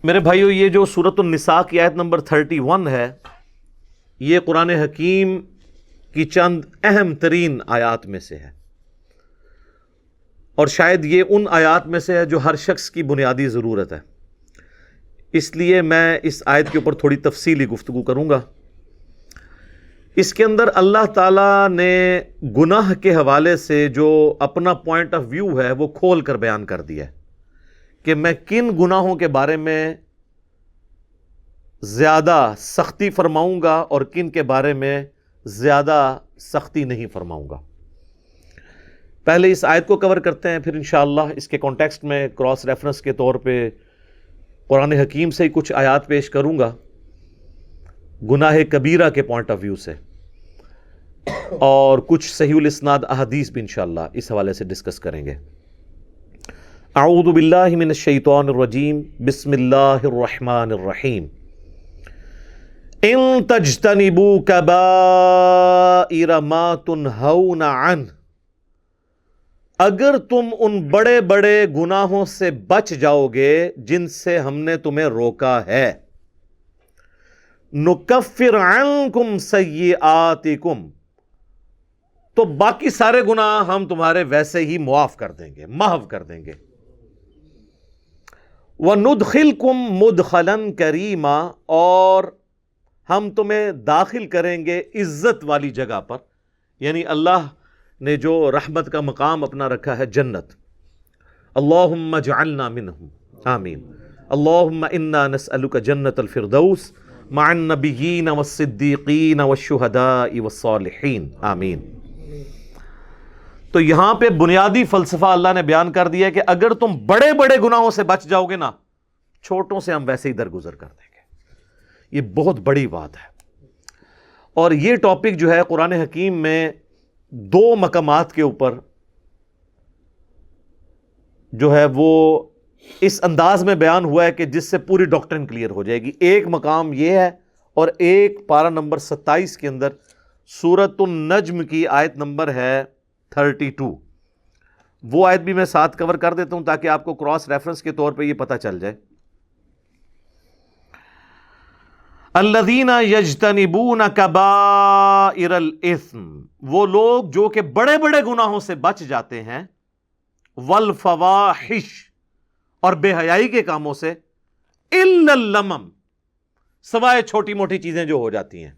میرے بھائیو، یہ جو سورۃ النساء کی آیت نمبر 31 ہے، یہ قرآن حکیم کی چند اہم ترین آیات میں سے ہے، اور شاید یہ ان آیات میں سے ہے جو ہر شخص کی بنیادی ضرورت ہے۔ اس لیے میں اس آیت کے اوپر تھوڑی تفصیلی گفتگو کروں گا۔ اس کے اندر اللہ تعالیٰ نے گناہ کے حوالے سے جو اپنا پوائنٹ آف ویو ہے وہ کھول کر بیان کر دیا ہے کہ میں کن گناہوں کے بارے میں زیادہ سختی فرماؤں گا اور کن کے بارے میں زیادہ سختی نہیں فرماؤں گا۔ پہلے اس آیت کو کور کرتے ہیں، پھر انشاءاللہ اس کے کانٹیکسٹ میں کراس ریفرنس کے طور پہ قرآن حکیم سے ہی کچھ آیات پیش کروں گا گناہ کبیرہ کے پوائنٹ آف ویو سے، اور کچھ صحیح الاسناد احادیث بھی انشاءاللہ اس حوالے سے ڈسکس کریں گے۔ اعوذ باللہ من الشیطان الرجیم، بسم اللہ الرحمن الرحیم۔ ان تجتنبوا کبائر ما تنہون عنہ، اگر تم ان بڑے بڑے گناہوں سے بچ جاؤ گے جن سے ہم نے تمہیں روکا ہے، نکفر عنکم سیئاتکم، تو باقی سارے گناہ ہم تمہارے ویسے ہی معاف کر دیں گے، محو کر دیں گے۔ وَنُدْخِلْكُمْ مُدْخَلًا كَرِيمًا، اور ہم تمہیں داخل کریں گے عزت والی جگہ پر، یعنی اللہ نے جو رحمت کا مقام اپنا رکھا ہے، جنت۔ اللہم اجعلنا منہم، آمین۔ اللہم انا نسألک جنت الفردوس مع النبیین والصدیقین والشہداء والصالحین، آمین۔ تو یہاں پہ بنیادی فلسفہ اللہ نے بیان کر دیا ہے کہ اگر تم بڑے بڑے گناہوں سے بچ جاؤ گے نا، چھوٹوں سے ہم ویسے ہی درگزر کر دیں گے۔ یہ بہت بڑی بات ہے، اور یہ ٹاپک جو ہے قرآن حکیم میں دو مقامات کے اوپر جو ہے وہ اس انداز میں بیان ہوا ہے کہ جس سے پوری ڈاکٹرن کلیئر ہو جائے گی۔ ایک مقام یہ ہے، اور ایک پارہ نمبر 27 کے اندر سورۃ النجم کی آیت نمبر ہے 32۔ وہ آیت بھی میں ساتھ کور کر دیتا ہوں تاکہ آپ کو کراس ریفرنس کے طور پہ یہ پتہ چل جائے۔ الذین یجتنبون کبائر الاثم، وہ لوگ جو کہ بڑے بڑے گناہوں سے بچ جاتے ہیں، والفواحش، اور بے حیائی کے کاموں سے، الا اللمم، سوائے چھوٹی موٹی چیزیں جو ہو جاتی ہیں،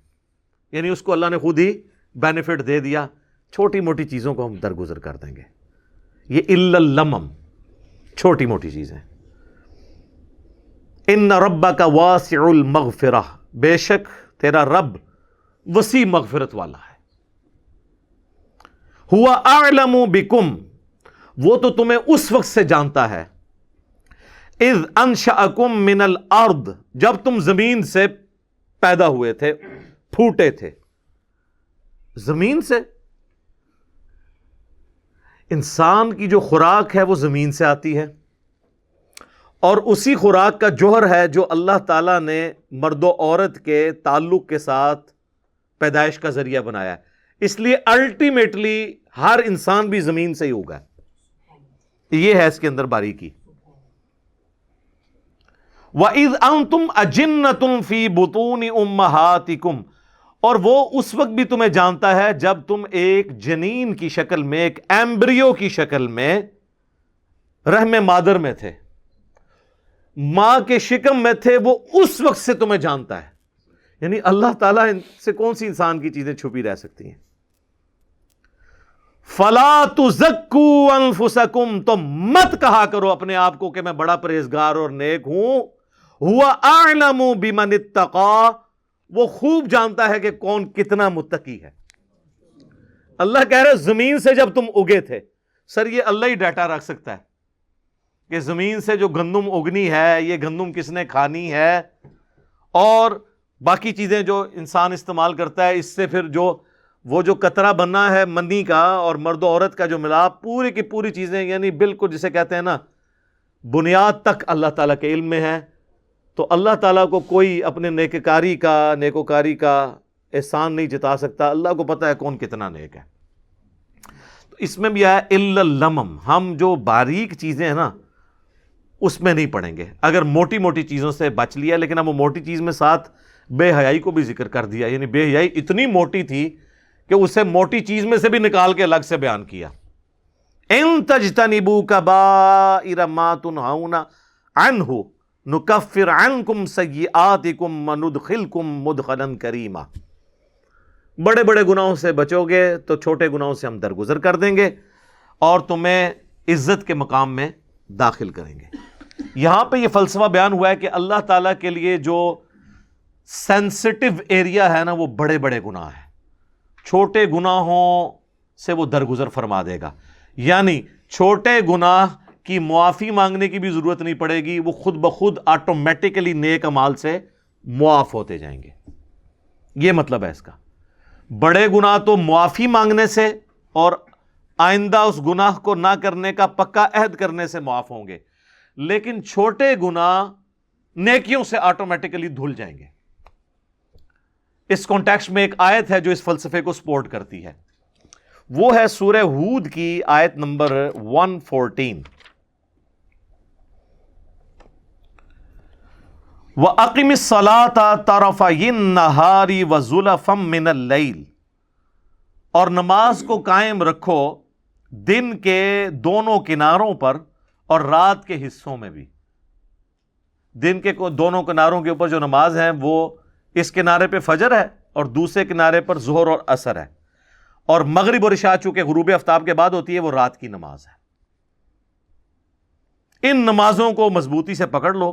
یعنی اس کو اللہ نے خود ہی بینیفٹ دے دیا، چھوٹی موٹی چیزوں کو ہم درگزر کر دیں گے۔ یہ الا اللمم، چھوٹی موٹی چیزیں۔ ان ربک واسع المغفرہ، بے شک تیرا رب وسیع مغفرت والا ہے۔ ہوا اعلم بکم، وہ تو تمہیں اس وقت سے جانتا ہے، اذ انشأکم من الارض، جب تم زمین سے پیدا ہوئے تھے، پھوٹے تھے زمین سے۔ انسان کی جو خوراک ہے وہ زمین سے آتی ہے، اور اسی خوراک کا جوہر ہے جو اللہ تعالیٰ نے مرد و عورت کے تعلق کے ساتھ پیدائش کا ذریعہ بنایا ہے۔ اس لیے الٹیمیٹلی ہر انسان بھی زمین سے ہی ہوگا۔ یہ ہے اس کے اندر باریکی۔ وَإِذْ أَنْتُمْ أَجِنَّةٌ فِي بُطُونِ أُمَّهَاتِكُمْ، اور وہ اس وقت بھی تمہیں جانتا ہے جب تم ایک جنین کی شکل میں، ایک ایمبریو کی شکل میں رحم مادر میں تھے، ماں کے شکم میں تھے، وہ اس وقت سے تمہیں جانتا ہے۔ یعنی اللہ تعالیٰ سے کون سی انسان کی چیزیں چھپی رہ سکتی ہیں؟ فَلَا تُزَكُّوا أَنفُسَكُمْ، تو مت کہا کرو اپنے آپ کو کہ میں بڑا پرہیزگار اور نیک ہوں۔ هُوَ أَعْلَمُ بِمَنِ اتَّقَىٰ، وہ خوب جانتا ہے کہ کون کتنا متقی ہے۔ اللہ کہہ رہے زمین سے جب تم اگے تھے، سر یہ اللہ ہی ڈیٹا رکھ سکتا ہے کہ زمین سے جو گندم اگنی ہے، یہ گندم کس نے کھانی ہے، اور باقی چیزیں جو انسان استعمال کرتا ہے، اس سے پھر وہ جو قطرہ بننا ہے منی کا اور مرد و عورت کا جو ملاپ، پوری کی پوری چیزیں، یعنی بالکل جسے کہتے ہیں نا بنیاد تک اللہ تعالیٰ کے علم میں ہے۔ تو اللہ تعالیٰ کو کوئی اپنے نیکوکاری کا احسان نہیں جتا سکتا، اللہ کو پتہ ہے کون کتنا نیک ہے۔ تو اس میں بھی آیا الا اللمم، ہم جو باریک چیزیں ہیں نا اس میں نہیں پڑیں گے اگر موٹی موٹی چیزوں سے بچ لیا. لیکن اب وہ موٹی چیز میں ساتھ بے حیائی کو بھی ذکر کر دیا, یعنی بے حیائی اتنی موٹی تھی کہ اسے موٹی چیز میں سے بھی نکال کے الگ سے بیان کیا. ان تجتنبوا کبائر ما تنہون عنہ نکفر عنکم سیئاتکم وندخلکم مدخلا کریما. بڑے بڑے گناہوں سے بچو گے تو چھوٹے گناہوں سے ہم درگزر کر دیں گے اور تمہیں عزت کے مقام میں داخل کریں گے. یہاں پہ یہ فلسفہ بیان ہوا ہے کہ اللہ تعالیٰ کے لیے جو سینسٹیو ایریا ہے نا وہ بڑے بڑے گناہ ہیں. چھوٹے گناہوں سے وہ درگزر فرما دے گا, یعنی چھوٹے گناہ کی معافی مانگنے کی بھی ضرورت نہیں پڑے گی, وہ خود بخود آٹومیٹکلی نیک اعمال سے معاف ہوتے جائیں گے. یہ مطلب ہے اس کا. بڑے گناہ تو معافی مانگنے سے اور آئندہ اس گناہ کو نہ کرنے کا پکا عہد کرنے سے معاف ہوں گے, لیکن چھوٹے گناہ نیکیوں سے آٹومیٹکلی دھل جائیں گے. اس کانٹیکسٹ میں ایک آیت ہے جو اس فلسفے کو سپورٹ کرتی ہے, وہ ہے سورہ ہود کی آیت نمبر 114. وَأَقِمِ الصَّلَاةَ طَرَفَيِ النَّهَارِ وَزُلَفًا مِّنَ اللَّيْلِ, اور نماز کو قائم رکھو دن کے دونوں کناروں پر اور رات کے حصوں میں بھی. دن کے دونوں کناروں کے اوپر جو نماز ہے وہ اس کنارے پہ فجر ہے اور دوسرے کنارے پر ظہر اور عصر ہے, اور مغرب اور عشاء چونکہ غروب آفتاب کے بعد ہوتی ہے وہ رات کی نماز ہے. ان نمازوں کو مضبوطی سے پکڑ لو.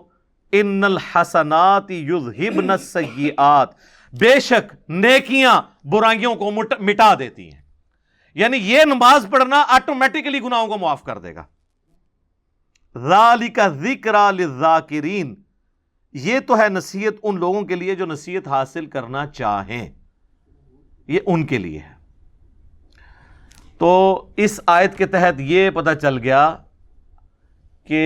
ان الحسنات یذہبن السیئات, بے شک نیکیاں برائیوں کو مٹا دیتی ہیں. یعنی یہ نماز پڑھنا آٹومیٹکلی گناہوں کو معاف کر دے گا. ذالک ذکریٰ للذاکرین, یہ تو ہے نصیحت ان لوگوں کے لیے جو نصیحت حاصل کرنا چاہیں, یہ ان کے لیے ہے. تو اس آیت کے تحت یہ پتہ چل گیا کہ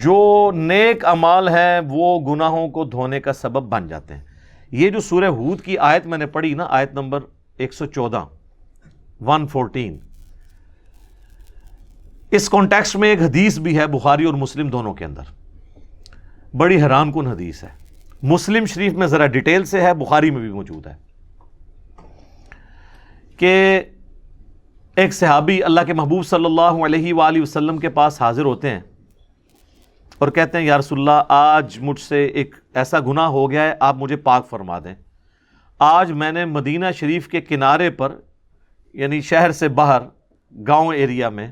جو نیک اعمال ہیں وہ گناہوں کو دھونے کا سبب بن جاتے ہیں. یہ جو سورہ ہود کی آیت میں نے پڑھی نا, آیت نمبر 114 114, اس کانٹیکسٹ میں ایک حدیث بھی ہے بخاری اور مسلم دونوں کے اندر, بڑی حیران کن حدیث ہے. مسلم شریف میں ذرا ڈیٹیل سے ہے, بخاری میں بھی موجود ہے, کہ ایک صحابی اللہ کے محبوب صلی اللہ علیہ وآلہ وسلم کے پاس حاضر ہوتے ہیں اور کہتے ہیں یا رسول اللہ, آج مجھ سے ایک ایسا گناہ ہو گیا ہے, آپ مجھے پاک فرما دیں. آج میں نے مدینہ شریف کے کنارے پر, یعنی شہر سے باہر گاؤں ایریا میں,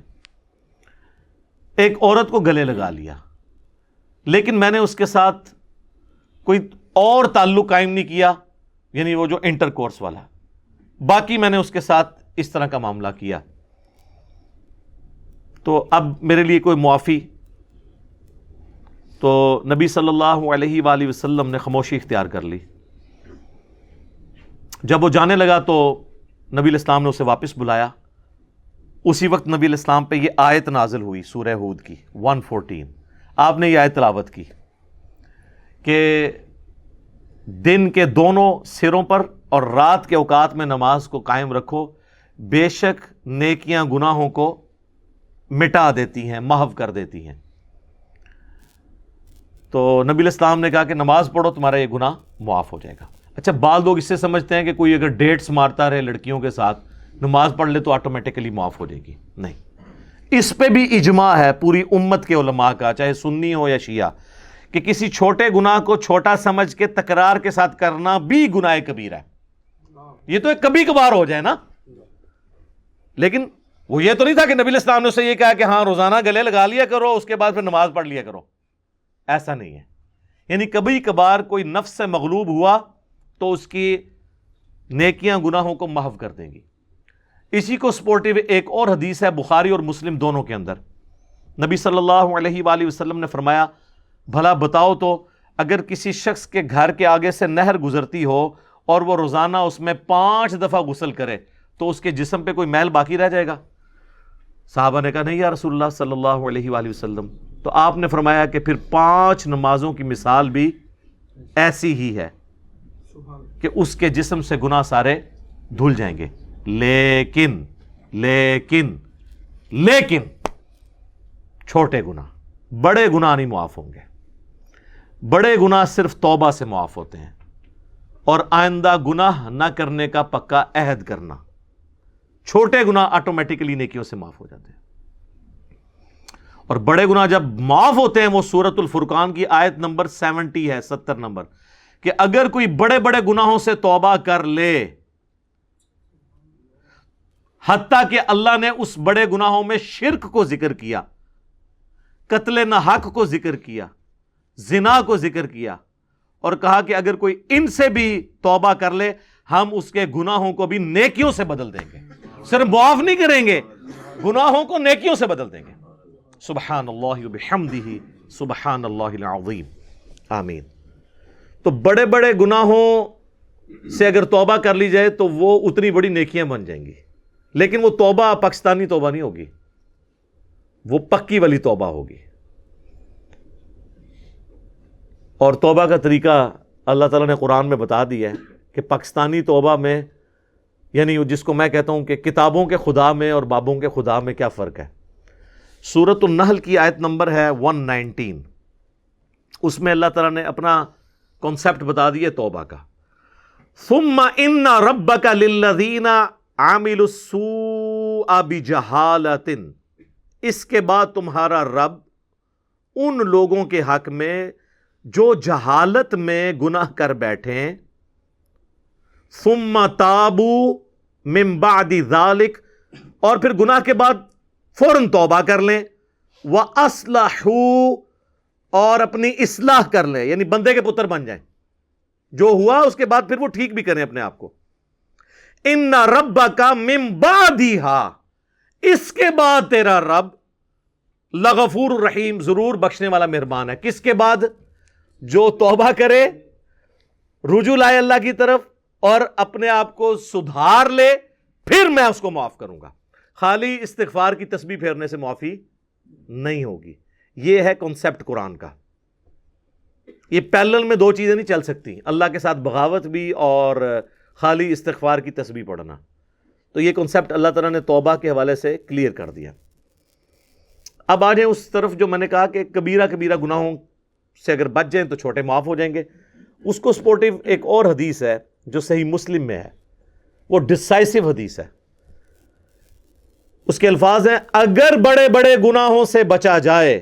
ایک عورت کو گلے لگا لیا, لیکن میں نے اس کے ساتھ کوئی اور تعلق قائم نہیں کیا, یعنی وہ جو انٹر کورس والا, باقی میں نے اس کے ساتھ اس طرح کا معاملہ کیا. تو اب میرے لیے کوئی معافی؟ تو نبی صلی اللہ علیہ وآلہ وسلم نے خاموشی اختیار کر لی. جب وہ جانے لگا تو نبی الاسلام نے اسے واپس بلایا. اسی وقت نبی الاسلام پہ یہ آیت نازل ہوئی سورہ ہود کی 114. آپ نے یہ آیت تلاوت کی کہ دن کے دونوں سروں پر اور رات کے اوقات میں نماز کو قائم رکھو, بے شک نیکیاں گناہوں کو مٹا دیتی ہیں, محو کر دیتی ہیں. تو نبی الاسلام نے کہا کہ نماز پڑھو, تمہارا یہ گناہ معاف ہو جائے گا. اچھا, بعض لوگ اس سے سمجھتے ہیں کہ کوئی اگر ڈیٹس مارتا رہے لڑکیوں کے ساتھ, نماز پڑھ لے تو آٹومیٹکلی معاف ہو جائے گی. نہیں, اس پہ بھی اجماع ہے پوری امت کے علماء کا, چاہے سنی ہو یا شیعہ, کہ کسی چھوٹے گناہ کو چھوٹا سمجھ کے تکرار کے ساتھ کرنا بھی گناہ کبیرہ ہے. یہ تو ایک کبھی کبھار ہو جائے نا, لیکن وہ یہ تو نہیں تھا کہ نبی الاسلام نے اسے یہ کہا کہ ہاں روزانہ گلے لگا لیا کرو, اس کے بعد پھر نماز پڑھ لیا کرو. ایسا نہیں ہے. یعنی کبھی کبھار کوئی نفس سے مغلوب ہوا تو اس کی نیکیاں گناہوں کو محو کر دیں گی. اسی کو سپورٹیو ایک اور حدیث ہے بخاری اور مسلم دونوں کے اندر. نبی صلی اللہ علیہ وآلہ وسلم نے فرمایا, بھلا بتاؤ تو اگر کسی شخص کے گھر کے آگے سے نہر گزرتی ہو اور وہ روزانہ اس میں 5 دفعہ غسل کرے تو اس کے جسم پہ کوئی میل باقی رہ جائے گا؟ صحابہ نے کہا نہیں یا رسول اللہ صلی اللہ علیہ وآلہ وسلم. تو آپ نے فرمایا کہ پھر 5 نمازوں کی مثال بھی ایسی ہی ہے کہ اس کے جسم سے گناہ سارے دھل جائیں گے. لیکن چھوٹے گناہ, بڑے گناہ نہیں معاف ہوں گے. بڑے گناہ صرف توبہ سے معاف ہوتے ہیں اور آئندہ گناہ نہ کرنے کا پکا عہد کرنا. چھوٹے گناہ آٹومیٹکلی نیکیوں سے معاف ہو جاتے ہیں اور بڑے گناہ جب معاف ہوتے ہیں وہ سورۃ الفرقان کی آیت نمبر 70 ہے، 70 نمبر، کہ اگر کوئی بڑے بڑے گناہوں سے توبہ کر لے، حتیٰ کہ اللہ نے اس بڑے گناہوں میں شرک کو ذکر کیا، قتل نہ حق کو ذکر کیا، زنا کو ذکر کیا، اور کہا کہ اگر کوئی ان سے بھی توبہ کر لے ہم اس کے گناہوں کو بھی نیکیوں سے بدل دیں گے. صرف معاف نہیں کریں گے، گناہوں کو نیکیوں سے بدل دیں گے. سبحان اللہ وبحمدہ سبحان اللہ العظیم. آمین. تو بڑے بڑے گناہوں سے اگر توبہ کر لی جائے تو وہ اتنی بڑی نیکیاں بن جائیں گی، لیکن وہ توبہ پاکستانی توبہ نہیں ہوگی، وہ پکی والی توبہ ہوگی. اور توبہ کا طریقہ اللہ تعالیٰ نے قرآن میں بتا دیا ہے کہ پاکستانی توبہ میں، یعنی جس کو میں کہتا ہوں کہ کتابوں کے خدا میں اور بابوں کے خدا میں کیا فرق ہے. سورۃ النحل کی آیت نمبر ہے 119، اس میں اللہ تعالیٰ نے اپنا کانسیپٹ بتا دیا توبہ کا. ثم ان ربک للذین عملوا السوء بجہالۃ، اس کے بعد تمہارا رب ان لوگوں کے حق میں جو جہالت میں گناہ کر بیٹھیں، ثم تابوا من بعد ذلک، اور پھر گناہ کے بعد فوراً توبہ کر لیں، وَأَصْلَحُوا، اور اپنی اصلاح کر لیں، یعنی بندے کے پتر بن جائیں، جو ہوا اس کے بعد پھر وہ ٹھیک بھی کریں اپنے آپ کو. ان ربک من بعدہا، اس کے بعد تیرا رب لغفور الرحیم، ضرور بخشنے والا مہربان ہے. کس کے بعد؟ جو توبہ کرے، رجوع لائے اللہ کی طرف اور اپنے آپ کو سدھار لے، پھر میں اس کو معاف کروں گا. خالی استغفار کی تسبیح پھیرنے سے معافی نہیں ہوگی. یہ ہے کنسپٹ قرآن کا. یہ پیرلل میں دو چیزیں نہیں چل سکتی، اللہ کے ساتھ بغاوت بھی اور خالی استغفار کی تسبیح پڑھنا. تو یہ کنسپٹ اللہ تعالیٰ نے توبہ کے حوالے سے کلیئر کر دیا. اب آ جائیں اس طرف جو میں نے کہا کہ کبیرہ کبیرہ گناہوں سے اگر بچ جائیں تو چھوٹے معاف ہو جائیں گے. اس کو سپورٹیو ایک اور حدیث ہے جو صحیح مسلم میں ہے، وہ ڈسائسو حدیث ہے. اس کے الفاظ ہیں، اگر بڑے بڑے گناہوں سے بچا جائے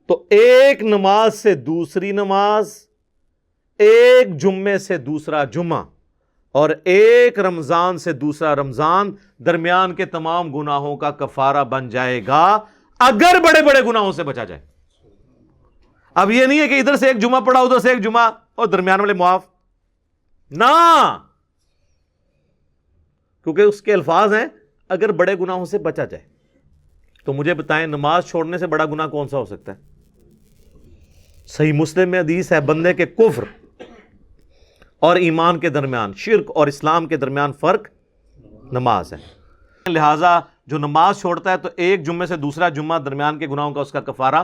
تو ایک نماز سے دوسری نماز، ایک جمعے سے دوسرا جمعہ، اور ایک رمضان سے دوسرا رمضان درمیان کے تمام گناہوں کا کفارہ بن جائے گا، اگر بڑے بڑے گناہوں سے بچا جائے. اب یہ نہیں ہے کہ ادھر سے ایک جمعہ پڑھا ادھر سے ایک جمعہ اور درمیان والے معاف، نہ، کیونکہ اس کے الفاظ ہیں اگر بڑے گناہوں سے بچا جائے. تو مجھے بتائیں نماز چھوڑنے سے بڑا گناہ کون سا ہو سکتا ہے؟ صحیح مسلم میں حدیث ہے، بندے کے کفر اور ایمان کے درمیان، شرک اور اسلام کے درمیان فرق نماز ہے. لہٰذا جو نماز چھوڑتا ہے تو ایک جمعے سے دوسرا جمعہ درمیان کے گناہوں کا اس کا کفارہ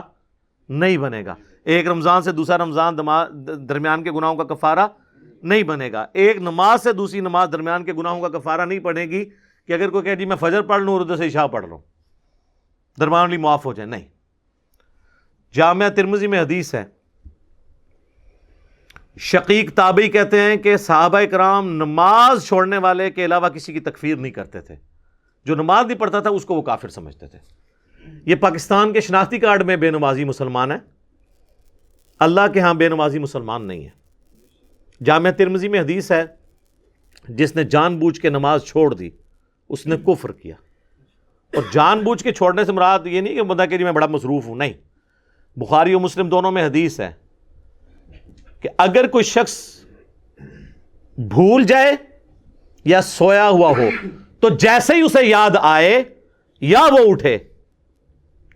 نہیں بنے گا. ایک رمضان سے دوسرا رمضان درمیان کے گناہوں کا کفارہ نہیں بنے گا. ایک نماز سے دوسری نماز درمیان کے گناہوں کا کفارہ نہیں پڑے گی کہ اگر کوئی کہے جی میں فجر پڑھ لوں اور ادھر سے عشاء پڑھ لوں درمیان والی معاف ہو جائے. نہیں. جامعہ ترمذی میں حدیث ہے، شقیق تابعی کہتے ہیں کہ صحابہ کرام نماز چھوڑنے والے کے علاوہ کسی کی تکفیر نہیں کرتے تھے. جو نماز نہیں پڑھتا تھا اس کو وہ کافر سمجھتے تھے. یہ پاکستان کے شناختی کارڈ میں بے نمازی مسلمان ہے، اللہ کے ہاں بے نمازی مسلمان نہیں ہے. جامعہ ترمذی میں حدیث ہے، جس نے جان بوجھ کے نماز چھوڑ دی اس نے کفر کیا. اور جان بوجھ کے چھوڑنے سے مراد یہ نہیں کہ بندہ کہ جی میں بڑا مصروف ہوں، نہیں. بخاری و مسلم دونوں میں حدیث ہے کہ اگر کوئی شخص بھول جائے یا سویا ہوا ہو تو جیسے ہی اسے یاد آئے یا وہ اٹھے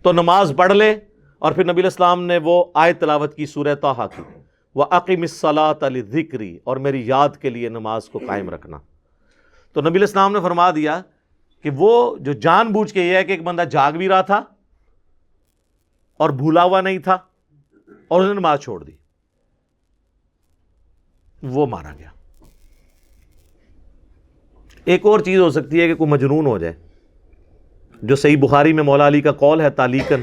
تو نماز پڑھ لے. اور پھر نبی علیہ السلام نے وہ آیت تلاوت کی سورہ طٰہٰ کی، وَأَقِمِ الصَّلَاةَ لِذِكْرِي، اور میری یاد کے لیے نماز کو قائم رکھنا. تو نبی علیہ السلام نے فرما دیا کہ وہ جو جان بوجھ کے یہ ہے کہ ایک بندہ جاگ بھی رہا تھا اور بھولا ہوا نہیں تھا اور اس نے نماز چھوڑ دی، وہ مارا گیا. ایک اور چیز ہو سکتی ہے کہ کوئی مجنون ہو جائے، جو صحیح بخاری میں مولا علی کا قول ہے تعلیقاً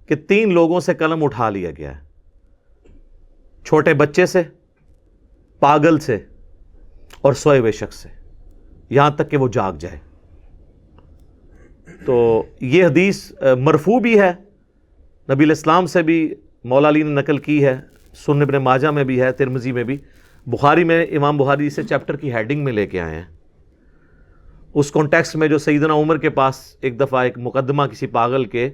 کہ 3 لوگوں سے قلم اٹھا لیا گیا ہے، چھوٹے بچے سے، پاگل سے اور سوئے ہوئے شخص سے، یہاں تک کہ وہ جاگ جائے۔ تو یہ حدیث مرفوع بھی ہے، نبی علیہ السلام سے بھی مولا علی نے نقل کی ہے، سنن ابن ماجہ میں بھی ہے، ترمذی میں بھی، بخاری میں امام بخاری اسے چیپٹر کی ہیڈنگ میں لے کے آئے ہیں۔ اس کانٹیکسٹ میں جو سیدنا عمر کے پاس ایک دفعہ ایک مقدمہ کسی پاگل کے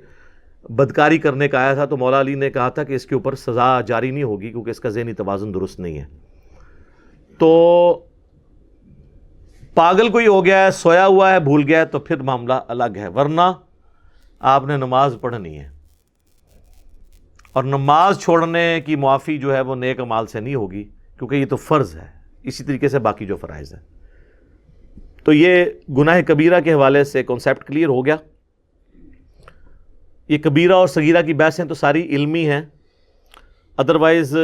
بدکاری کرنے کا آیا تھا، تو مولا علی نے کہا تھا کہ اس کے اوپر سزا جاری نہیں ہوگی کیونکہ اس کا ذہنی توازن درست نہیں ہے۔ تو پاگل کوئی ہو گیا ہے، سویا ہوا ہے، بھول گیا ہے، تو پھر معاملہ الگ ہے، ورنہ آپ نے نماز پڑھنی ہے، اور نماز چھوڑنے کی معافی جو ہے وہ نیک اعمال سے نہیں ہوگی، کیونکہ یہ تو فرض ہے، اسی طریقے سے باقی جو فرائض ہیں۔ تو یہ گناہ کبیرہ کے حوالے سے کانسیپٹ کلیئر ہو گیا۔ یہ کبیرہ اور صغیرہ کی بحثیں تو ساری علمی ہیں، ادروائز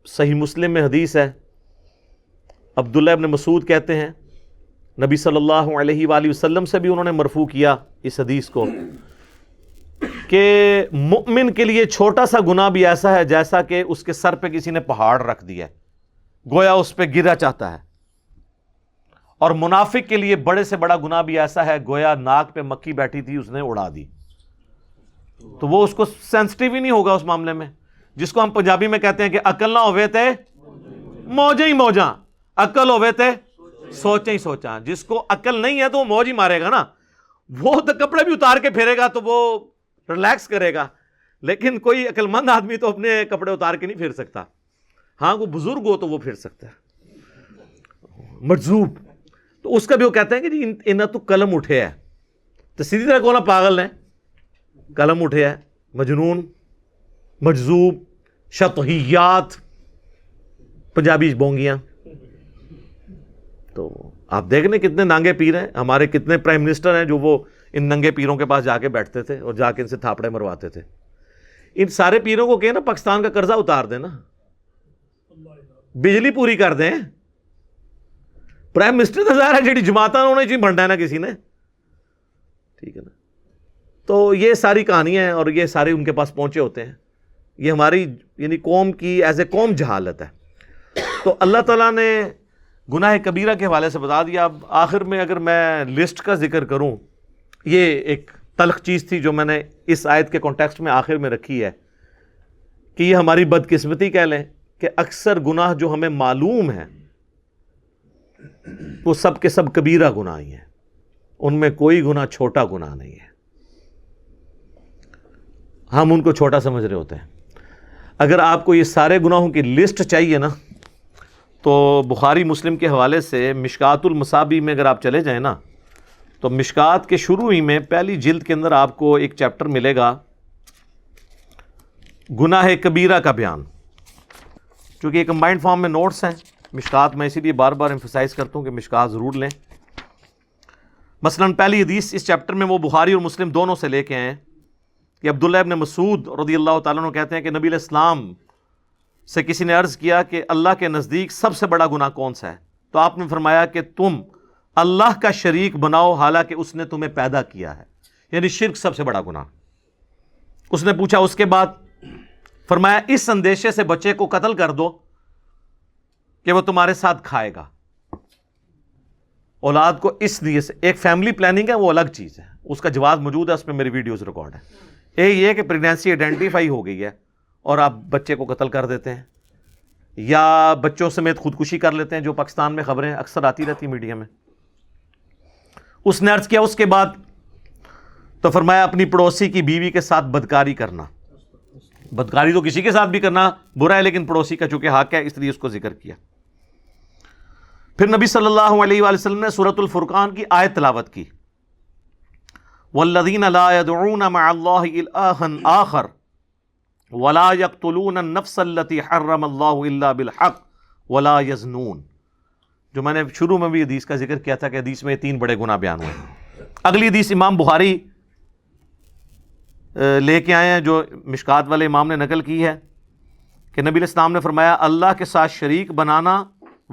صحیح مسلم میں حدیث ہے، عبداللہ ابن مسعود کہتے ہیں نبی صلی اللہ علیہ وآلہ وسلم سے بھی انہوں نے مرفوع کیا اس حدیث کو کہ مؤمن کے لیے چھوٹا سا گناہ بھی ایسا ہے جیسا کہ اس کے سر پہ کسی نے پہاڑ رکھ دیا ہے، گویا اس پہ گرا چاہتا ہے، اور منافق کے لیے بڑے سے بڑا گناہ بھی ایسا ہے گویا ناک پہ مکھی بیٹھی تھی اس نے اڑا دی، تو وہ اس کو سینسٹیو ہی نہیں ہوگا اس معاملے میں، جس کو ہم پنجابی میں کہتے ہیں کہ عقل نہ ہوئے تے موجیں ہی موجاں، عقل ہوئے تے سوچیں ہی سوچاں۔ جس کو عقل نہیں ہے تو وہ موج ہی مارے گا نا، وہ تو کپڑے بھی اتار کے پھیرے گا تو وہ ریلیکس کرے گا، لیکن کوئی عقل مند آدمی تو اپنے کپڑے اتار کے نہیں پھیر سکتا، ہاں وہ بزرگ ہو تو وہ پھیر سکتا ہے، مجذوب، تو اس کا بھی وہ کہتے ہیں کہ جی انہاں تو قلم اٹھے ہے، تو سیدھی طرح کونا پاگل ہے، قلم اٹھے ہے، مجنون، مجذوب، شطحیات، پنجابی بونگیاں۔ تو آپ دیکھ لیں کتنے ننگے پیر ہیں، ہمارے کتنے پرائم منسٹر ہیں جو وہ ان ننگے پیروں کے پاس جا کے بیٹھتے تھے اور جا کے ان سے تھاپڑے مرواتے تھے۔ ان سارے پیروں کو کہے نا پاکستان کا قرضہ اتار دیں نا، بجلی پوری کر دیں، پرائم منسٹر تو ظاہر ہے جڑی جماعتاں انہوں نے بننا ہے نا کسی نے، ٹھیک ہے نا۔ تو یہ ساری کہانیاں ہیں اور یہ سارے ان کے پاس پہنچے ہوتے ہیں، یہ ہماری یعنی قوم کی ایز اے قوم جہالت ہے۔ تو اللہ تعالیٰ نے گناہ کبیرہ کے حوالے سے بتا دیا۔ اب آخر میں اگر میں لسٹ کا ذکر کروں، یہ ایک تلخ چیز تھی جو میں نے اس آیت کے کانٹیکسٹ میں آخر میں رکھی ہے کہ یہ ہماری بدقسمتی کہہ لیں کہ اکثر گناہ جو ہمیں معلوم ہیں وہ سب کے سب کبیرہ گناہ ہی ہیں، ان میں کوئی گناہ چھوٹا گناہ نہیں ہے، ہم ان کو چھوٹا سمجھ رہے ہوتے ہیں۔ اگر آپ کو یہ سارے گناہوں کی لسٹ چاہیے نا تو بخاری مسلم کے حوالے سے مشکات المصابیح میں اگر آپ چلے جائیں نا تو مشکات کے شروع ہی میں پہلی جلد کے اندر آپ کو ایک چیپٹر ملے گا گناہ کبیرہ کا بیان، چونکہ یہ کمبائنڈ فارم میں نوٹس ہیں مشکات، میں اسی لیے بار بار ایمفسائز کرتا ہوں کہ مشکات ضرور لیں۔ مثلا پہلی حدیث اس چیپٹر میں وہ بخاری اور مسلم دونوں سے لے کے آئے ہیں کہ عبداللہ ابن مسعود رضی اللہ تعالیٰ عنہ کہتے ہیں کہ نبی علیہ السلام سے کسی نے عرض کیا کہ اللہ کے نزدیک سب سے بڑا گناہ کون سا ہے؟ تو آپ نے فرمایا کہ تم اللہ کا شریک بناؤ حالانکہ اس نے تمہیں پیدا کیا ہے، یعنی شرک سب سے بڑا گناہ۔ اس نے پوچھا اس کے بعد، فرمایا اس اندیشے سے بچے کو قتل کر دو کہ وہ تمہارے ساتھ کھائے گا، اولاد کو اس لیے سے، ایک فیملی پلاننگ ہے وہ الگ چیز ہے، اس کا جواز موجود ہے، اس پہ میری ویڈیوز ریکارڈ ہے۔ ایک یہ کہ پریگنینسی آئیڈینٹیفائی ہو گئی ہے اور آپ بچے کو قتل کر دیتے ہیں، یا بچوں سمیت خودکشی کر لیتے ہیں، جو پاکستان میں خبریں اکثر آتی رہتی میڈیا میں۔ اس نے عرض کیا اس کے بعد، تو فرمایا اپنی پڑوسی کی بیوی کے ساتھ بدکاری کرنا، بدکاری تو کسی کے ساتھ بھی کرنا برا ہے لیکن پڑوسی کا چونکہ حق ہے اس لیے اس کو ذکر کیا۔ پھر نبی صلی اللہ علیہ وآلہ وسلم نے سورۃ الفرقان کی آیت تلاوت کی، والذین لا يدعون مع اللہ الہا آخر ولا يقتلون النفس التي حرم اللہ الا بالحق ولا يزنون، جو میں نے شروع میں بھی حدیث کا ذکر کیا تھا کہ حدیث میں 3 بڑے گناہ بیان ہوئے۔ اگلی حدیث امام بخاری لے کے آئے ہیں جو مشکات والے امام نے نقل کی ہے کہ نبی علیہ السلام نے فرمایا اللہ کے ساتھ شریک بنانا،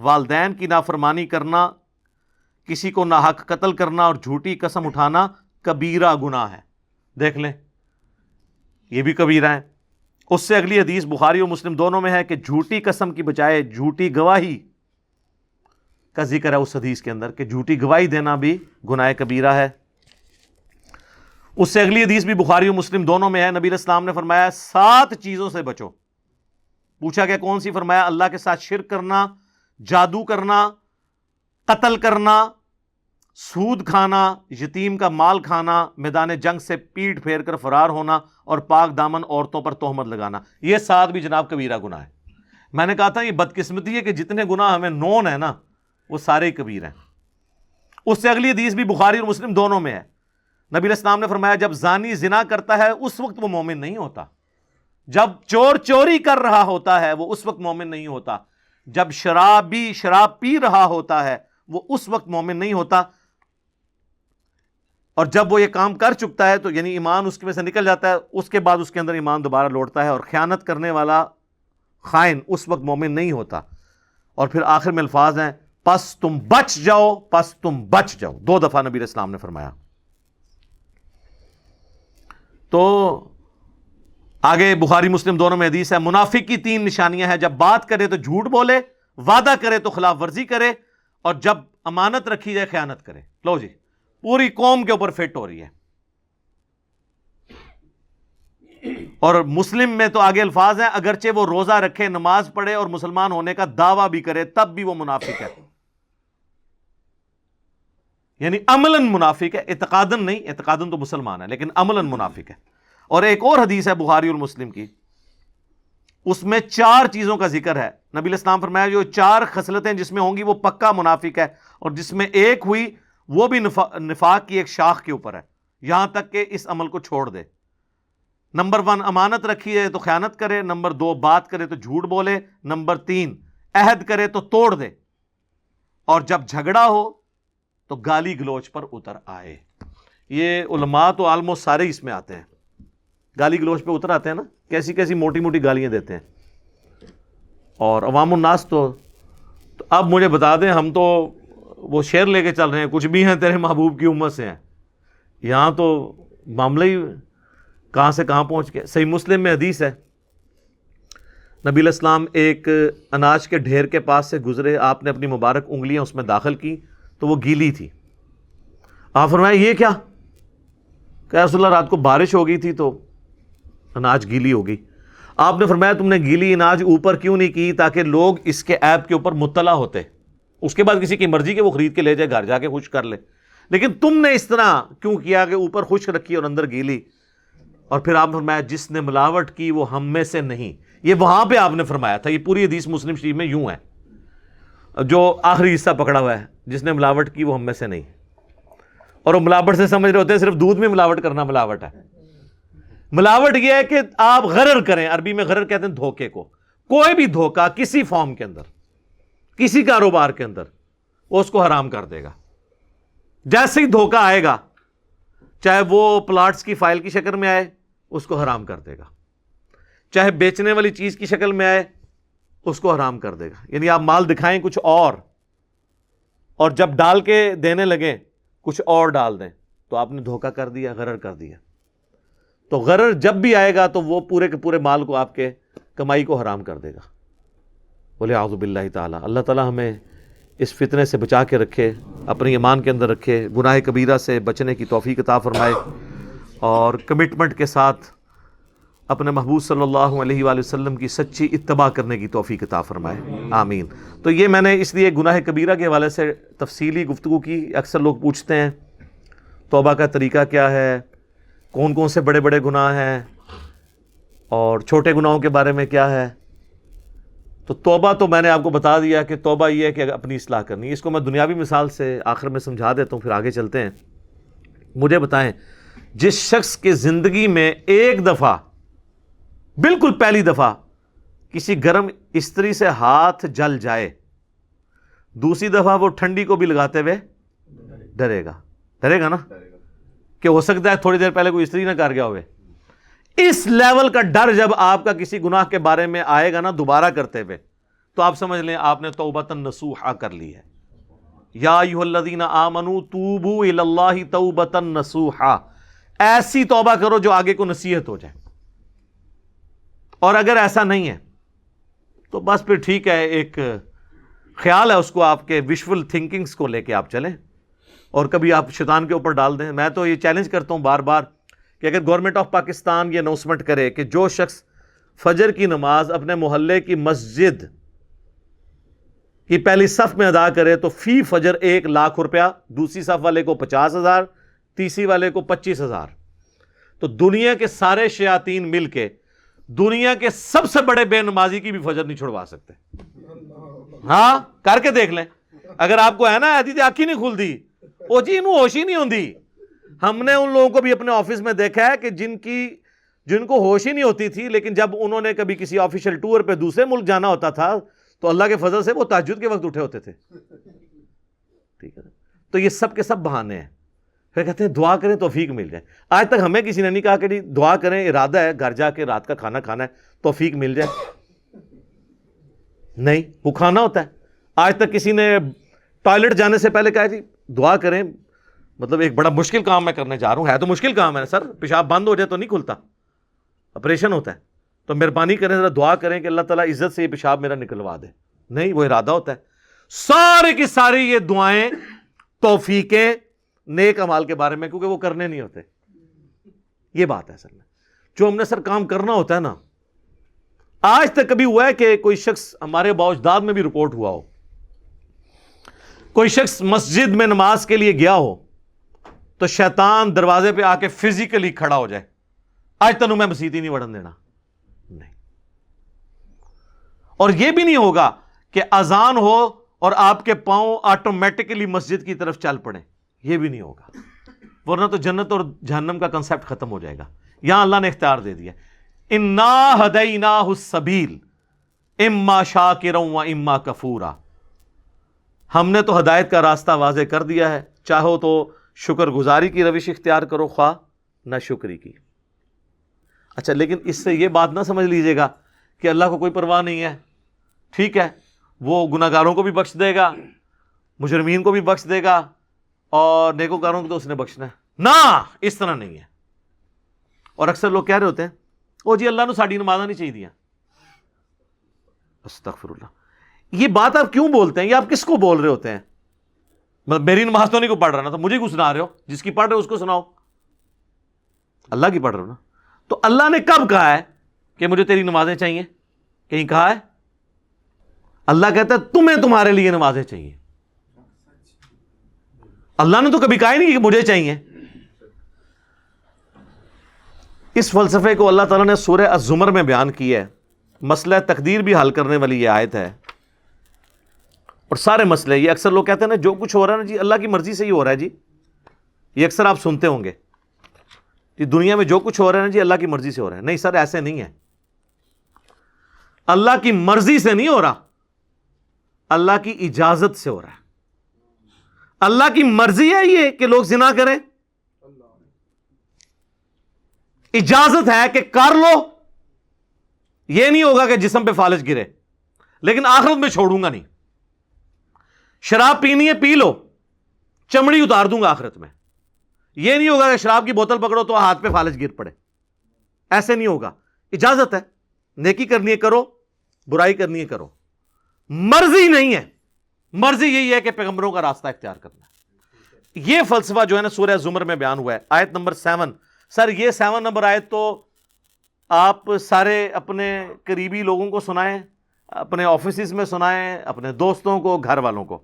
والدین کی نافرمانی کرنا، کسی کو ناحق قتل کرنا اور جھوٹی قسم اٹھانا کبیرہ گناہ ہے۔ دیکھ لیں یہ بھی کبیرہ ہے۔ اس سے اگلی حدیث بخاری اور مسلم دونوں میں ہے کہ جھوٹی قسم کی بجائے جھوٹی گواہی کا ذکر ہے اس حدیث کے اندر، کہ جھوٹی گواہی دینا بھی گناہ کبیرہ ہے۔ اس سے اگلی حدیث بھی بخاری اور مسلم دونوں میں ہے، نبی علیہ السلام نے فرمایا 7 چیزوں سے بچو۔ پوچھا کہ کون سی؟ فرمایا اللہ کے ساتھ شرک کرنا، جادو کرنا، قتل کرنا، سود کھانا، یتیم کا مال کھانا، میدان جنگ سے پیٹ پھیر کر فرار ہونا، اور پاک دامن عورتوں پر تہمت لگانا۔ یہ 7 بھی جناب کبیرہ گناہ ہے۔ میں نے کہا تھا یہ بدقسمتی ہے کہ جتنے گناہ ہمیں نون ہے نا وہ سارے کبیر ہیں۔ اس سے اگلی حدیث بھی بخاری اور مسلم دونوں میں ہے، نبی علیہ السلام نے فرمایا جب زانی زنا کرتا ہے اس وقت وہ مومن نہیں ہوتا، جب چور چوری کر رہا ہوتا ہے وہ اس وقت مومن نہیں ہوتا، جب شرابی شراب پی رہا ہوتا ہے وہ اس وقت مومن نہیں ہوتا، اور جب وہ یہ کام کر چکتا ہے تو یعنی ایمان اس میں سے نکل جاتا ہے، اس کے بعد اس کے اندر ایمان دوبارہ لوٹتا ہے، اور خیانت کرنے والا خائن اس وقت مومن نہیں ہوتا۔ اور پھر آخر میں الفاظ ہیں پس تم بچ جاؤ، پس تم بچ جاؤ، 2 دفعہ نبی علیہ السلام نے فرمایا۔ تو آگے بخاری مسلم دونوں میں حدیث ہے منافق کی 3 نشانیاں ہیں، جب بات کرے تو جھوٹ بولے، وعدہ کرے تو خلاف ورزی کرے، اور جب امانت رکھی جائے خیانت کرے۔ لو جی پوری قوم کے اوپر فٹ ہو رہی ہے۔ اور مسلم میں تو آگے الفاظ ہیں اگرچہ وہ روزہ رکھے، نماز پڑھے اور مسلمان ہونے کا دعویٰ بھی کرے تب بھی وہ منافق ہے، یعنی عملاً منافق ہے، اعتقاداً نہیں، اعتقاداً تو مسلمان ہے لیکن عملاً منافق ہے۔ اور ایک اور حدیث ہے بخاری اور مسلم کی، اس میں 4 چیزوں کا ذکر ہے، نبی علیہ السلام فرمایا جو 4 خصلتیں جس میں ہوں گی وہ پکا منافق ہے، اور جس میں ایک ہوئی وہ بھی نفاق کی ایک شاخ کے اوپر ہے، یہاں تک کہ اس عمل کو چھوڑ دے۔ نمبر 1 امانت رکھی جائے تو خیانت کرے، نمبر 2 بات کرے تو جھوٹ بولے، نمبر 3 عہد کرے تو توڑ دے، اور جب جھگڑا ہو تو گالی گلوچ پر اتر آئے۔ یہ علماء تو آلموسٹ سارے اس میں آتے ہیں، گالی گلوچ پہ اتر آتے ہیں نا، کیسی کیسی موٹی موٹی گالیاں دیتے ہیں۔ اور عوام الناس تو اب مجھے بتا دیں، ہم تو وہ شعر لے کے چل رہے ہیں کچھ بھی ہیں تیرے محبوب کی امت سے ہیں، یہاں تو معاملہ ہی کہاں سے کہاں پہنچ گئے۔ صحیح مسلم میں حدیث ہے نبی علیہ السلام ایک اناج کے ڈھیر کے پاس سے گزرے، آپ نے اپنی مبارک انگلیاں اس میں داخل کی تو وہ گیلی تھی۔ آپ فرمایا یہ کیا؟ کہ رسول اللہ رات کو بارش ہو گئی تھی تو اناج گیلی ہو گئی۔ آپ نے فرمایا تم نے گیلی اناج اوپر کیوں نہیں کی تاکہ لوگ اس کے عیب کے اوپر مطلع ہوتے، اس کے بعد کسی کی مرضی کہ وہ خرید کے لے جائے گھر جا کے خشک کر لے، لیکن تم نے اس طرح کیوں کیا کہ اوپر خشک رکھی اور اندر گیلی؟ اور پھر آپ نے فرمایا جس نے ملاوٹ کی وہ ہم میں سے نہیں، یہ وہاں پہ آپ نے فرمایا تھا، یہ پوری حدیث مسلم شریف میں یوں ہے، جو آخری حصہ پکڑا ہوا ہے جس نے ملاوٹ کی وہ ہم میں سے نہیں۔ اور وہ ملاوٹ سے سمجھ رہے ہوتے ہیں صرف دودھ میں ملاوٹ کرنا ملاوٹ ہے۔ ملاوٹ یہ ہے کہ آپ غرر کریں، عربی میں غرر کہتے ہیں دھوکے کو، کوئی بھی دھوکہ کسی فارم کے اندر، کسی کاروبار کے اندر، وہ اس کو حرام کر دے گا۔ جیسے ہی دھوکہ آئے گا، چاہے وہ پلاٹس کی فائل کی شکل میں آئے اس کو حرام کر دے گا، چاہے بیچنے والی چیز کی شکل میں آئے اس کو حرام کر دے گا۔ یعنی آپ مال دکھائیں کچھ اور جب ڈال کے دینے لگیں کچھ اور ڈال دیں تو آپ نے دھوکہ کر دیا، غرر کر دیا۔ تو غرر جب بھی آئے گا تو وہ پورے کے پورے مال کو، آپ کے کمائی کو حرام کر دے گا۔ بولے اعوذ باللہ تعالی، اللہ تعالی ہمیں اس فتنے سے بچا کے رکھے، اپنی ایمان کے اندر رکھے، گناہ کبیرہ سے بچنے کی توفیق عطا فرمائے، اور کمٹمنٹ کے ساتھ اپنے محبوب صلی اللہ علیہ وآلہ وسلم کی سچی اتباع کرنے کی توفیق عطا فرمائے، آمین۔ تو یہ میں نے اس لیے گناہ کبیرہ کے حوالے سے تفصیلی گفتگو کی۔ اکثر لوگ پوچھتے ہیں توبہ کا طریقہ کیا ہے، کون کون سے بڑے بڑے گناہ ہیں، اور چھوٹے گناہوں کے بارے میں کیا ہے۔ تو توبہ تو میں نے آپ کو بتا دیا کہ توبہ یہ ہے کہ اپنی اصلاح کرنی ہے۔ اس کو میں دنیاوی مثال سے آخر میں سمجھا دیتا ہوں، پھر آگے چلتے ہیں۔ مجھے بتائیں، جس شخص کے زندگی میں ایک دفعہ، بالکل پہلی دفعہ کسی گرم استری سے ہاتھ جل جائے، دوسری دفعہ وہ ٹھنڈی کو بھی لگاتے ہوئے ڈرے گا نا، کہ ہو سکتا ہے تھوڑی دیر پہلے کوئی استری نہ کر گیا ہوئے۔ اس لیول کا ڈر جب آپ کا کسی گناہ کے بارے میں آئے گا نا دوبارہ کرتے ہوئے، تو آپ سمجھ لیں آپ نے توبۃ نصوحا کر لی ہے۔ یا ایھا الذین آمنوا توبوا الی اللہ توبۃ نصوحا، ایسی توبہ کرو جو آگے کو نصیحت ہو جائے۔ اور اگر ایسا نہیں ہے تو بس پھر ٹھیک ہے، ایک خیال ہے اس کو آپ کے ویژول تھنکنگز کو لے کے آپ چلیں اور کبھی آپ شیطان کے اوپر ڈال دیں۔ میں تو یہ چیلنج کرتا ہوں بار بار کہ اگر گورنمنٹ آف پاکستان یہ اناؤنسمنٹ کرے کہ جو شخص فجر کی نماز اپنے محلے کی مسجد کی پہلی صف میں ادا کرے تو فی فجر 1,00,000 روپیہ، دوسری صف والے کو 50,000، تیسری والے کو 25,000، تو دنیا کے سارے شیاطین مل کے دنیا کے سب سے بڑے بے نمازی کی بھی فجر نہیں چھڑوا سکتے۔ ہاں کر کے دیکھ لیں، اگر آپ کو ہے نا ایسی آنکھ ہی نہیں کھلتی، وہ جی انہوں ہوش ہی نہیں ہوندی۔ ہم نے ان لوگوں کو بھی اپنے آفس میں دیکھا ہے کہ جن کو ہوش ہی نہیں ہوتی تھی، لیکن جب انہوں نے کبھی کسی آفیشیل ٹور پہ دوسرے ملک جانا ہوتا تھا تو اللہ کے فضل سے وہ تہجد کے وقت اٹھے ہوتے تھے۔ ٹھیک ہے، تو یہ سب کے سب بہانے ہیں۔ پھر کہتے ہیں دعا کریں توفیق مل جائے۔ آج تک ہمیں کسی نے نہیں کہا کہ جی دعا کریں، ارادہ ہے گھر جا کے رات کا کھانا کھانا ہے، توفیق مل جائے، نہیں، وہ کھانا ہوتا ہے۔ آج تک کسی نے ٹوائلٹ جانے سے پہلے کہا جی دعا کریں، مطلب ایک بڑا مشکل کام میں کرنے جا رہا ہوں، ہے تو مشکل کام ہے سر، پیشاب بند ہو جائے تو نہیں کھلتا، آپریشن ہوتا ہے، تو مہربانی کریں ذرا دعا کریں کہ اللہ تعالیٰ عزت سے یہ پیشاب میرا نکلوا دے، نہیں، وہ ارادہ ہوتا ہے۔ سارے کی ساری یہ دعائیں توفیقیں نیک اعمال کے بارے میں، کیونکہ وہ کرنے نہیں ہوتے۔ یہ بات ہے اصل میں، جو ہم نے سر کام کرنا ہوتا ہے نا۔ آج تک کبھی ہوا ہے کہ کوئی شخص، ہمارے باوجداد میں بھی رپورٹ ہوا ہو، کوئی شخص مسجد میں نماز کے لیے گیا ہو تو شیطان دروازے پہ آ کے فزیکلی کھڑا ہو جائے، آج تنوں میں مسجد ہی نہیں وڑن دینا، نہیں۔ اور یہ بھی نہیں ہوگا کہ اذان ہو اور آپ کے پاؤں آٹومیٹکلی مسجد کی طرف چل پڑے، یہ بھی نہیں ہوگا، ورنہ تو جنت اور جہنم کا کنسیپٹ ختم ہو جائے گا۔ یہاں اللہ نے اختیار دے دیا، انا ہدیناہ السبیل اما شاکرا و اما کفورا، ہم نے تو ہدایت کا راستہ واضح کر دیا ہے، چاہو تو شکر گزاری کی روش اختیار کرو، خواہ نہ شکری کی۔ اچھا، لیکن اس سے یہ بات نہ سمجھ لیجئے گا کہ اللہ کو کوئی پرواہ نہیں ہے، ٹھیک ہے وہ گناہگاروں کو بھی بخش دے گا، مجرمین کو بھی بخش دے گا، اور نیکوکاروں کو تو اس نے بخشنا ہے، نہ، اس طرح نہیں ہے۔ اور اکثر لوگ کہہ رہے ہوتے ہیں او جی اللہ نے ساڑی نمازاں نہیں چاہیے دیا، استغفر اللہ، یہ بات آپ کیوں بولتے ہیں؟ یہ آپ کس کو بول رہے ہوتے ہیں؟ میری نماز تو نہیں کو پڑھ رہا نا، تو مجھے کیوں سنا رہے ہو؟ جس کی پڑھ رہے ہو اس کو سناؤ، اللہ کی پڑھ رہے ہو نا۔ تو اللہ نے کب کہا ہے کہ مجھے تیری نمازیں چاہیے؟ کہیں کہا ہے؟ اللہ کہتا ہے تمہیں تمہارے لیے نمازیں چاہیے، اللہ نے تو کبھی کہا ہی نہیں کہ مجھے چاہیے۔ اس فلسفے کو اللہ تعالیٰ نے سورہ الزمر میں بیان کیا ہے، مسئلہ تقدیر بھی حل کرنے والی یہ آیت ہے، اور سارے مسئلے، یہ اکثر لوگ کہتے ہیں نا جو کچھ ہو رہا ہے نا جی اللہ کی مرضی سے ہی ہو رہا ہے جی، یہ اکثر آپ سنتے ہوں گے کہ دنیا میں جو کچھ ہو رہا ہے نا جی اللہ کی مرضی سے ہو رہا ہے۔ نہیں سر، ایسے نہیں ہے، اللہ کی مرضی سے نہیں ہو رہا، اللہ کی اجازت سے ہو رہا ہے۔ اللہ کی مرضی ہے یہ کہ لوگ زنا کریں، اجازت ہے کہ کر لو، یہ نہیں ہوگا کہ جسم پہ فالج گرے، لیکن آخرت میں چھوڑوں گا نہیں۔ شراب پینی ہے پی لو، چمڑی اتار دوں گا آخرت میں، یہ نہیں ہوگا کہ شراب کی بوتل پکڑو تو ہاتھ پہ فالج گر پڑے، ایسے نہیں ہوگا۔ اجازت ہے، نیکی کرنی ہے کرو، برائی کرنی ہے کرو، مرضی نہیں ہے۔ مرضی یہی ہے کہ پیغمبروں کا راستہ اختیار کرنا ہے۔ یہ فلسفہ جو ہے نا سورہ زمر میں بیان ہوا ہے، آیت نمبر 7۔ سر یہ 7 نمبر آیت تو آپ سارے اپنے قریبی لوگوں کو سنائیں، اپنے آفیسز میں سنائیں، اپنے دوستوں کو، گھر والوں کو۔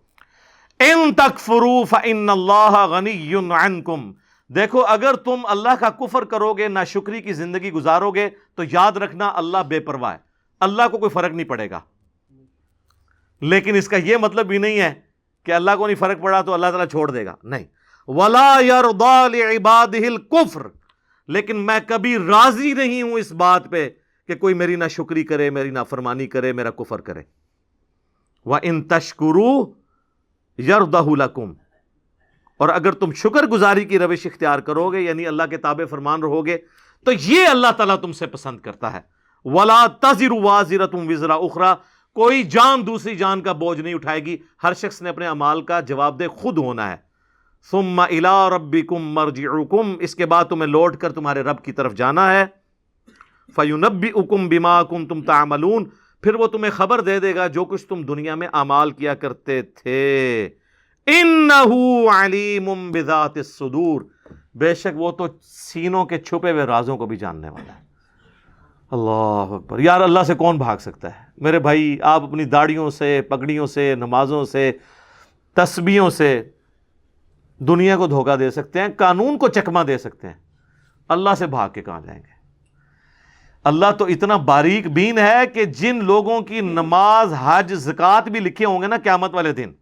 ان تکفروا فإن اللہ غنی عنکم، دیکھو اگر تم اللہ کا کفر کرو گے، ناشکری کی زندگی گزارو گے، تو یاد رکھنا اللہ بے پرواہ ہے، اللہ کو کوئی فرق نہیں پڑے گا۔ لیکن اس کا یہ مطلب بھی نہیں ہے کہ اللہ کو نہیں فرق پڑا تو اللہ تعالیٰ چھوڑ دے گا، نہیں۔ وَلَا يَرْضَى لِعِبَادِهِ الْكُفْرِ، لیکن میں کبھی راضی نہیں ہوں اس بات پہ کہ کوئی میری ناشکری کرے، میری نافرمانی کرے، میرا کفر کرے۔ وَإِن تَشْكُرُوا يَرْضَهُ لَكُمْ، اور اگر تم شکر گزاری کی روش اختیار کرو گے، یعنی اللہ کے تابع فرمان رہو گے، تو یہ اللہ تعالیٰ تم سے پسند کرتا ہے۔ وَلَا تَزِرُ وَازِرَةٌ وِزْرَ أُخْرَى، کوئی جان دوسری جان کا بوجھ نہیں اٹھائے گی، ہر شخص نے اپنے اعمال کا جواب دہ خود ہونا ہے۔ ثم الى ربکم مرجعکم، اس کے بعد تمہیں لوٹ کر تمہارے رب کی طرف جانا ہے۔ فَيُنَبِّئُكُم بِمَا كُنتُم تَعْمَلُونَ، پھر وہ تمہیں خبر دے دے گا جو کچھ تم دنیا میں اعمال کیا کرتے تھے. إِنَّهُ عَلِيمٌ بِذَاتِ الصُّدُورِ، بے شک وہ تو سینوں کے چھپے ہوئے رازوں کو بھی جاننے والا ہے. اللہ اکبر. یار اللہ سے کون بھاگ سکتا ہے؟ میرے بھائی آپ اپنی داڑھیوں سے، پگڑیوں سے، نمازوں سے، تسبیحوں سے دنیا کو دھوکہ دے سکتے ہیں، قانون کو چکمہ دے سکتے ہیں، اللہ سے بھاگ کے کہاں جائیں گے؟ اللہ تو اتنا باریک بین ہے کہ جن لوگوں کی نماز، حج، زکوٰۃ بھی لکھے ہوں گے نا قیامت والے دن،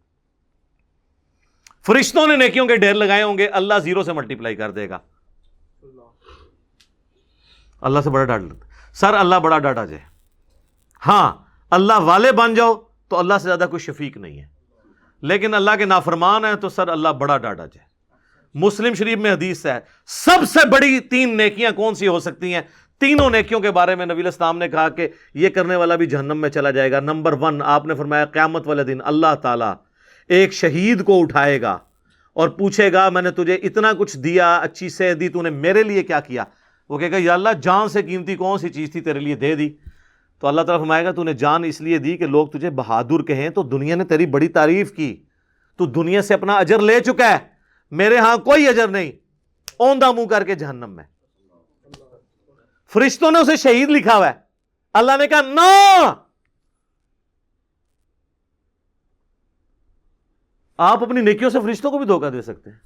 فرشتوں نے نیکیوں کے ڈھیر لگائے ہوں گے، اللہ زیرو سے ملٹیپلائی کر دے گا. اللہ سے بڑا ڈر لگتا ہے سر، اللہ بڑا ڈاٹا جائے. ہاں اللہ والے بن جاؤ تو اللہ سے زیادہ کوئی شفیق نہیں ہے، لیکن اللہ کے نافرمان ہیں تو سر اللہ بڑا ڈاٹا جائے. مسلم شریف میں حدیث ہے سب سے بڑی 3 نیکیاں کون سی ہو سکتی ہیں؟ تینوں نیکیوں کے بارے میں نبی علیہ السلام نے کہا کہ یہ کرنے والا بھی جہنم میں چلا جائے گا. نمبر 1 آپ نے فرمایا قیامت والے دن اللہ تعالیٰ ایک شہید کو اٹھائے گا اور پوچھے گا میں نے تجھے اتنا کچھ دیا، اچھی صحت دی، تو نے میرے لیے کیا کیا؟ وہ کہے گا یا اللہ جان سے قیمتی کون سی چیز تھی تیرے لیے دے دی. تو اللہ تعالیٰ فرمائے گا تو نے جان اس لیے دی کہ لوگ تجھے بہادر کہیں، تو دنیا نے تیری بڑی تعریف کی، تو دنیا سے اپنا اجر لے چکا ہے، میرے ہاں کوئی اجر نہیں، اوندھا منہ کر کے جہنم میں. فرشتوں نے اسے شہید لکھا ہوا ہے، اللہ نے کہا نہ، آپ اپنی نیکیوں سے فرشتوں کو بھی دھوکہ دے سکتے ہیں.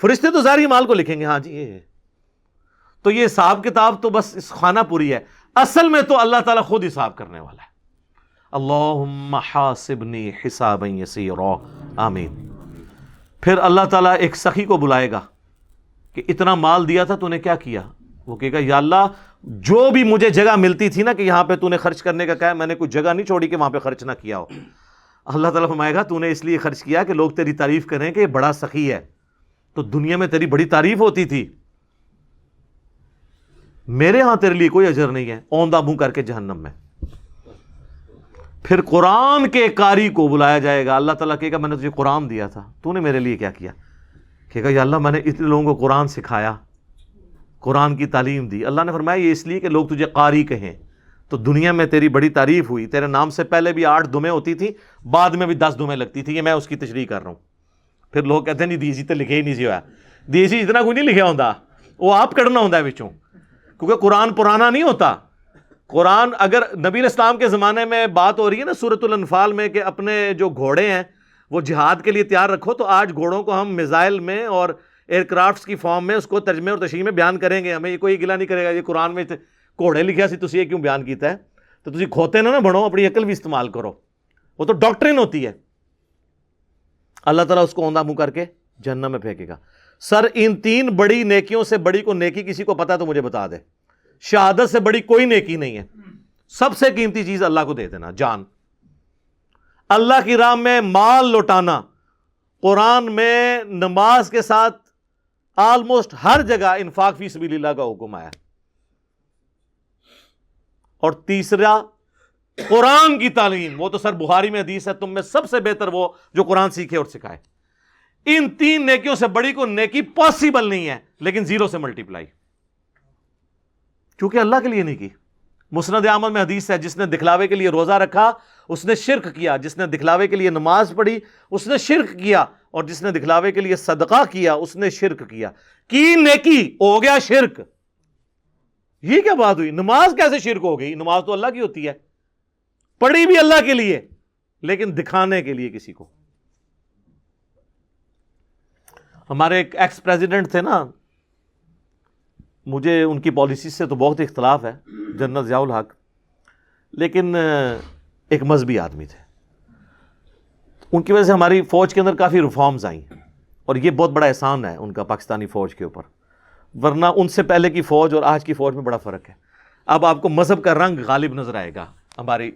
فرشتے تو ظاہری مال کو لکھیں گے، ہاں جی یہ ہے. تو یہ حساب کتاب تو بس اس خانہ پوری ہے، اصل میں تو اللہ تعالیٰ خود حساب کرنے والا ہے. اللہم حاسبنی حسابا یسیرا، آمین. پھر اللہ تعالیٰ ایک سخی کو بلائے گا کہ اتنا مال دیا تھا تو نے کیا کیا؟ وہ کہے گا یا اللہ جو بھی مجھے جگہ ملتی تھی نا کہ یہاں پہ تو نے خرچ کرنے کا کہا ہے، میں نے کوئی جگہ نہیں چھوڑی کہ وہاں پہ خرچ نہ کیا ہو. اللہ تعالیٰ فرمائے گا تو نے اس لیے خرچ کیا کہ لوگ تیری تعریف کریں کہ یہ بڑا سخی ہے، تو دنیا میں تیری بڑی تعریف ہوتی تھی، میرے ہاں تیرے لیے کوئی اجر نہیں ہے، اوندھا منہ کر کے جہنم میں. پھر قرآن کے قاری کو بلایا جائے گا، اللہ تعالیٰ کہے گا میں نے تجھے قرآن دیا تھا، تو نے میرے لیے کیا کیا؟ کہے گا یا اللہ میں نے اتنے لوگوں کو قرآن سکھایا، قرآن کی تعلیم دی. اللہ نے فرمایا یہ اس لیے کہ لوگ تجھے قاری کہیں، تو دنیا میں تیری بڑی تعریف ہوئی، تیرے نام سے پہلے بھی 8 دمیں ہوتی تھی، بعد میں بھی 10 دمیں لگتی تھی، یہ میں اس کی تشریح کر رہا ہوں. پھر لوگ کہتے ہیں نہیں دیسی تو لکھے ہی نہیں سی ہوا، دیسی اتنا کوئی نہیں لکھا ہوتا، وہ آپ کڑنا ہوتا ہے بچوں، کیونکہ قرآن پرانا نہیں ہوتا. قرآن اگر نبی علیہ السلام کے زمانے میں بات ہو رہی ہے نا سورۃ الانفال میں کہ اپنے جو گھوڑے ہیں وہ جہاد کے لیے تیار رکھو، تو آج گھوڑوں کو ہم میزائل میں اور ایئر کرافٹس کی فارم میں اس کو ترجمے اور تشریح میں بیان کریں گے، ہمیں یہ کوئی گلا نہیں کرے گا یہ قرآن میں گھوڑے لکھیا سی تسی یہ کیوں بیان کیتا ہے. تو تسی کھوتے نہ بنو، اپنی عقل بھی استعمال کرو، وہ تو ڈاکٹرن ہوتی ہے. اللہ تعالیٰ اس کو اوندھا منہ کر کے جہنم میں پھینکے گا. سر ان 3 بڑی نیکیوں سے بڑی کو نیکی کسی کو پتا تو مجھے بتا دے. شہادت سے بڑی کوئی نیکی نہیں ہے. سب سے قیمتی چیز اللہ کو دے دینا، جان. اللہ کی راہ میں مال لوٹانا، قرآن میں نماز کے ساتھ آلموسٹ ہر جگہ انفاق فی سبیل اللہ کا حکم آیا. اور تیسرا قرآن کی تعلیم، وہ تو سر بخاری میں حدیث ہے تم میں سب سے بہتر وہ جو قرآن سیکھے اور سکھائے. ان 3 نیکیوں سے بڑی کو نیکی پاسبل نہیں ہے، لیکن 0 سے ملٹیپلائی، کیونکہ اللہ کے لیے نہیں کی. مسند احمد میں حدیث ہے جس نے دکھلاوے کے لیے روزہ رکھا اس نے شرک کیا، جس نے دکھلاوے کے لیے نماز پڑھی اس نے شرک کیا، اور جس نے دکھلاوے کے لیے صدقہ کیا اس نے شرک کیا. کی نیکی ہو گیا شرک. یہ کیا بات ہوئی؟ نماز کیسے شرک ہو گئی؟ نماز تو اللہ کی ہوتی ہے، پڑھی بھی اللہ کے لیے لیکن دکھانے کے لیے کسی کو. ہمارے ایک ایکس پریزیڈنٹ تھے نا، مجھے ان کی پالیسی سے تو بہت اختلاف ہے، جنرل ضیاء الحق، لیکن ایک مذہبی آدمی تھے. ان کی وجہ سے ہماری فوج کے اندر کافی ریفارمز آئیں، اور یہ بہت بڑا احسان ہے ان کا پاکستانی فوج کے اوپر، ورنہ ان سے پہلے کی فوج اور آج کی فوج میں بڑا فرق ہے. اب آپ کو مذہب کا رنگ غالب نظر آئے گا ہماری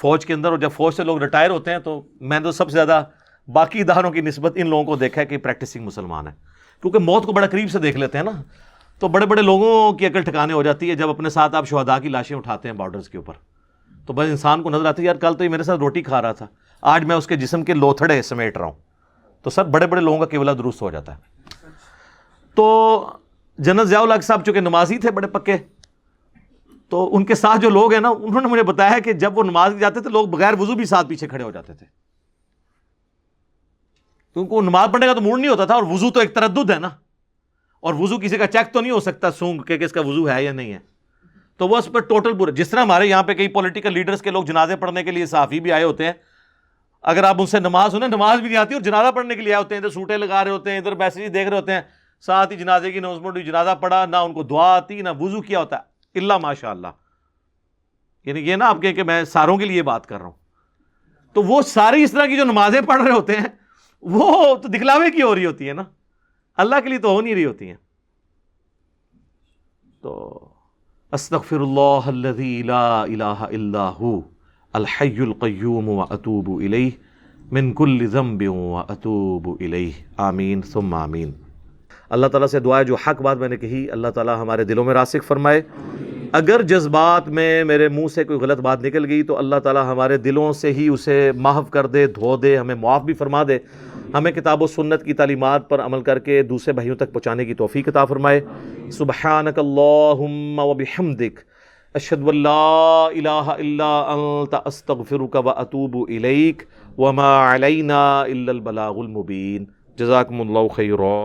فوج کے اندر، اور جب فوج سے لوگ ریٹائر ہوتے ہیں تو میں تو سب سے زیادہ باقی اداروں کی نسبت ان لوگوں کو دیکھا ہے کہ پریکٹسنگ مسلمان ہیں، کیونکہ موت کو بڑا قریب سے دیکھ لیتے ہیں نا، تو بڑے بڑے لوگوں کی عقل ٹھکانے ہو جاتی ہے جب اپنے ساتھ آپ شہداء کی لاشیں اٹھاتے ہیں بارڈرز کے اوپر. تو بس انسان کو نظر آتی ہے یار کل تو یہ میرے ساتھ روٹی کھا رہا تھا، آج میں اس کے جسم کے لوتھڑے سمیٹ رہا ہوں. تو سر بڑے بڑے لوگوں کا قبلہ درست ہو جاتا ہے. تو جنرل ضیاء الحق صاحب چونکہ نمازی تھے بڑے پکے، تو ان کے ساتھ جو لوگ ہیں نا، انہوں نے مجھے بتایا کہ جب وہ نماز کے جاتے تھے لوگ بغیر وضو بھی ساتھ پیچھے کھڑے ہو جاتے تھے، کیونکہ وہ نماز پڑھنے کا تو موڈ نہیں ہوتا تھا، اور وضو تو ایک تردد ہے نا، اور وضو کسی کا چیک تو نہیں ہو سکتا سونگ کہ اس کا وضو ہے یا نہیں ہے، تو وہ اس پر ٹوٹل پورے. جس طرح ہمارے یہاں پہ کئی پولیٹیکل لیڈرز کے لوگ جنازے پڑھنے کے لیے صحافی بھی آئے ہوتے ہیں، اگر آپ ان سے نماز سنیں، نماز بھی نہیں آتی اور جنازہ پڑھنے کے لیے آئے ہوتے ہیں، ادھر سوٹیں لگا رہے ہوتے ہیں، ادھر میسیج دیکھ رہے ہوتے ہیں، ساتھ ہی جنازے کی اناؤنسمنٹ ہوئی، جنازہ پڑھا، نہ ان کو دعا آتی نہ وضو کیا ہوتا ہے، الا ماشاء اللہ. یعنی یہ نا آپ کہ میں ساروں کے لیے بات کر رہا ہوں. تو وہ ساری اس طرح کی جو نمازیں پڑھ رہے ہوتے ہیں وہ تو دکھلاوے کی ہو رہی ہوتی ہے نا، اللہ کے لیے تو ہو نہیں رہی ہوتی ہیں. تو استغفر اللہ الذی لا الہ الا ہو الحی القیوم واتوب الیہ من کل ذنب واتوب الیہ. آمین ثم آمین. اللہ تعالیٰ سے دعا ہے جو حق بات میں نے کہی اللہ تعالیٰ ہمارے دلوں میں راسخ فرمائے. اگر جذبات میں میرے منہ سے کوئی غلط بات نکل گئی تو اللہ تعالیٰ ہمارے دلوں سے ہی اسے محو کر دے، دھو دے، ہمیں معاف بھی فرما دے، ہمیں کتاب و سنت کی تعلیمات پر عمل کر کے دوسرے بھائیوں تک پہنچانے کی توفیق عطا فرمائے. سبحانک اللہم وبحمدک اشہد ان لا الہ الا انت استغفرک واتوب الیک وما علینا الا البلاغ المبین. جزاکم اللہ خیرا.